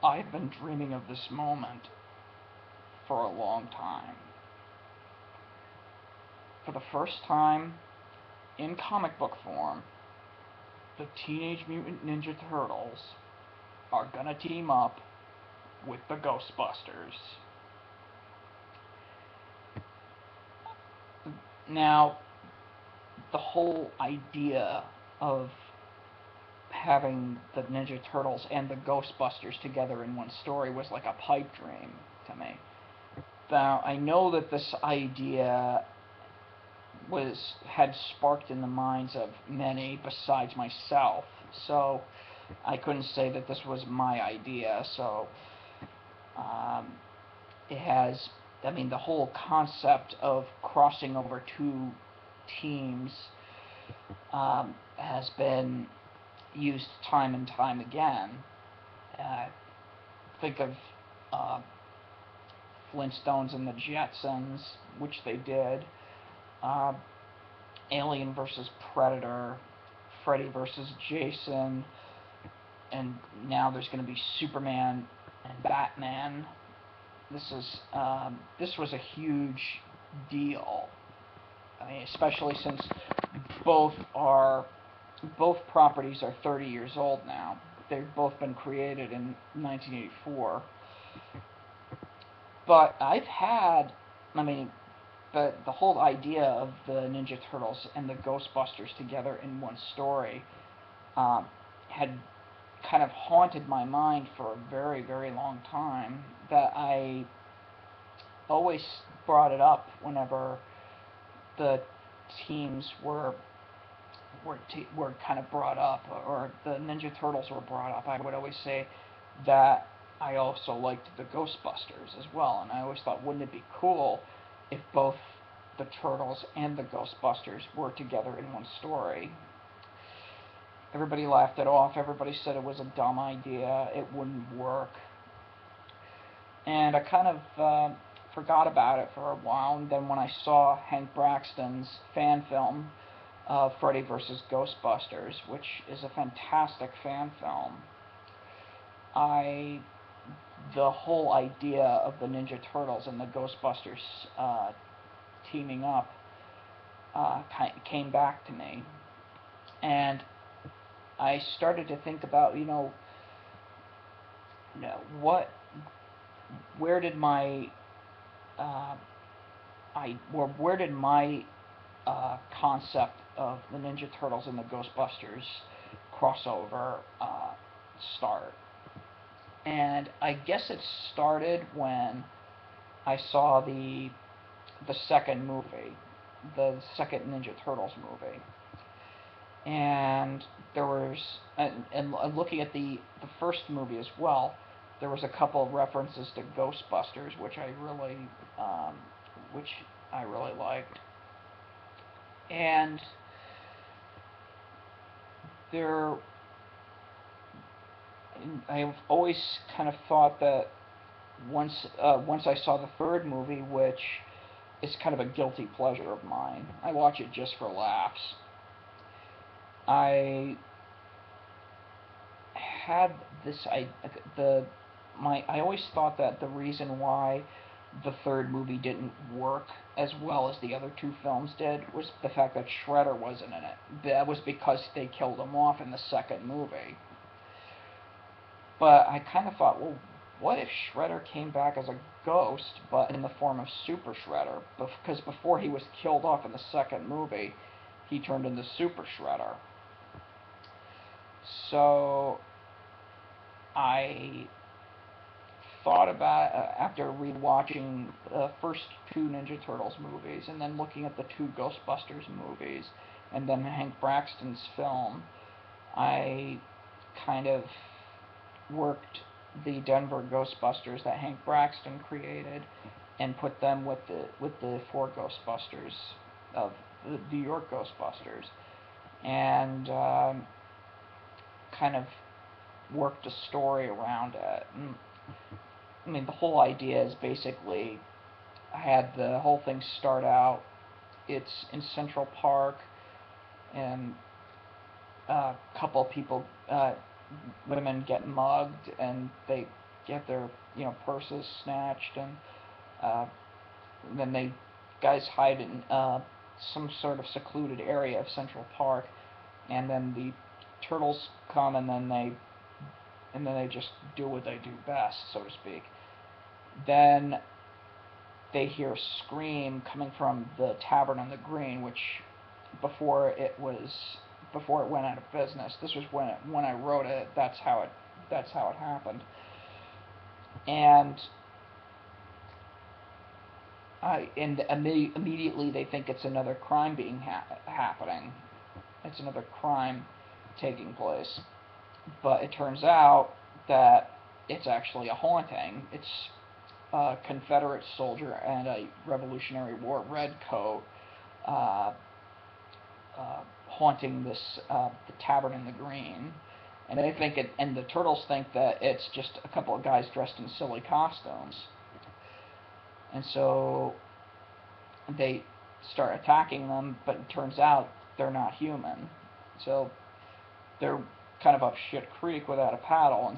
I've been dreaming of this moment for a long time. For the first time in comic book form, the Teenage Mutant Ninja Turtles are gonna team up with the Ghostbusters. Now, the whole idea of having the Ninja Turtles and the Ghostbusters together in one story was like a pipe dream to me. Now, I know that this idea had sparked in the minds of many besides myself, so I couldn't say that this was my idea. So um, it has, I mean, the whole concept of crossing over two teams has been used time and time again. Uh, think of uh, Flintstones and the Jetsons, which they did. Uh, Alien versus Predator, Freddy versus Jason, and now there's going to be Superman and Batman. This was a huge deal. I mean, especially since both are both properties are 30 years old now. They've both been created in 1984. But I mean, the whole idea of the Ninja Turtles and the Ghostbusters together in one story had kind of haunted my mind for a very, very long time. That I always brought it up whenever the teams were kind of brought up, or the Ninja Turtles were brought up. I would always say that I also liked the Ghostbusters as well, and I always thought, wouldn't it be cool if both the Turtles and the Ghostbusters were together in one story? Everybody laughed it off. Everybody said it was a dumb idea. It wouldn't work. And I kind of forgot about it for a while, and then when I saw Hank Braxton's fan film, Freddy vs. Ghostbusters, which is a fantastic fan film, the whole idea of the Ninja Turtles and the Ghostbusters teaming up came back to me, and I started to think about, what, where did my, where did my concept of the Ninja Turtles and the Ghostbusters crossover start? And I guess it started when I saw the second movie, the second Ninja Turtles movie, and there was, and looking at the first movie as well, there was a couple of references to Ghostbusters, which I really liked, and there, I've always kind of thought that once I saw the third movie, which is kind of a guilty pleasure of mine, I watch it just for laughs. I had this I always thought that the reason why the third movie didn't work as well as the other two films did was the fact that Shredder wasn't in it. That was because they killed him off in the second movie. But I kind of thought, well, what if Shredder came back as a ghost, but in the form of Super Shredder? Because before he was killed off in the second movie, he turned into Super Shredder. So I thought about, after rewatching the first two Ninja Turtles movies, and then looking at the two Ghostbusters movies, and then Hank Braxton's film, I kind of worked the Denver Ghostbusters that Hank Braxton created and put them with the four Ghostbusters of the New York Ghostbusters, and kind of worked a story around it. And, I mean, the whole idea is basically, I had the whole thing start out, it's in Central Park, and a couple of people, women get mugged, and they get their purses snatched, and uh, then guys hide in some sort of secluded area of Central Park, and then the turtles come, and then they just do what they do best, so to speak. Then they hear a scream coming from the Tavern on the Green, which before it went out of business. This was when I wrote it. That's how it happened. And immediately they think it's another crime happening. It's another crime taking place. But it turns out that it's actually a haunting. It's a Confederate soldier and a Revolutionary War redcoat uh, haunting the Tavern in the Green. And and the turtles think that it's just a couple of guys dressed in silly costumes. And so they start attacking them, but it turns out they're not human. So they're kind of up shit creek without a paddle,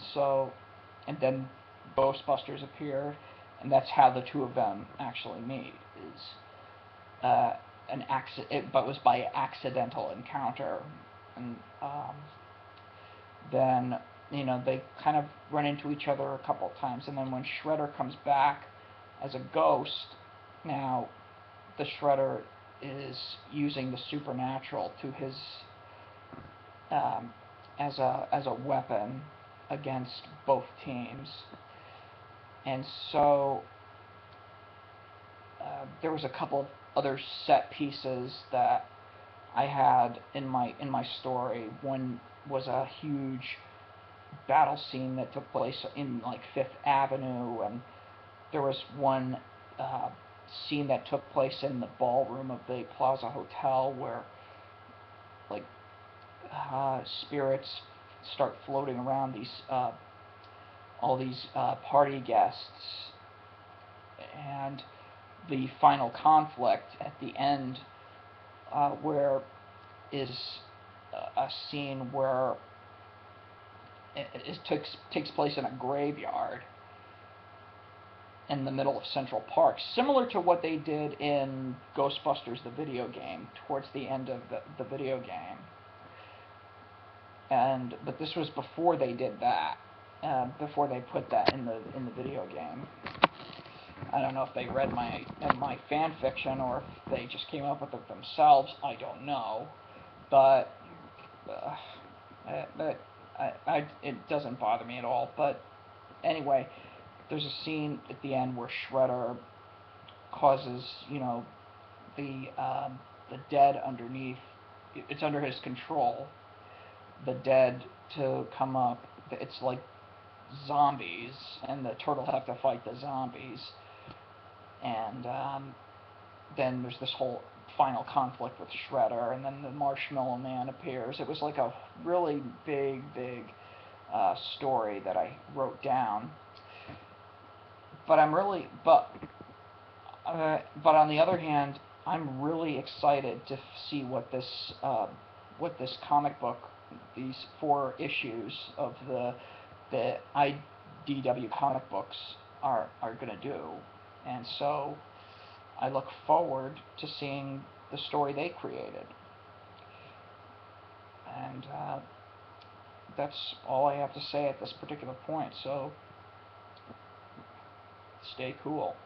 and then Ghostbusters appear, and that's how the two of them actually meet. Is an accident, but was by accidental encounter, and then they kind of run into each other a couple of times, and then when Shredder comes back as a ghost, now the Shredder is using the supernatural to his as a weapon against both teams. And so there was a couple of other set pieces that I had in my story. One was a huge battle scene that took place in like Fifth Avenue, and there was one scene that took place in the ballroom of the Plaza Hotel where like spirits start floating around all these party guests, and the final conflict at the end, where is a scene where it takes place in a graveyard in the middle of Central Park, similar to what they did in Ghostbusters the video game, towards the end of the video game. But this was before they did that, before they put that in the video game. I don't know if they read my fan fiction or if they just came up with it themselves. I don't know, but it doesn't bother me at all. But anyway, there's a scene at the end where Shredder causes the dead underneath. It's under his control. The dead to come up. It's like zombies, and the turtles have to fight the zombies. And then there's this whole final conflict with Shredder, and then the Marshmallow Man appears. It was like a really big story that I wrote down. But on the other hand, I'm really excited to see what this comic book, these 4 issues of the IDW comic books are going to do. And so I look forward to seeing the story they created. And that's all I have to say at this particular point. So stay cool.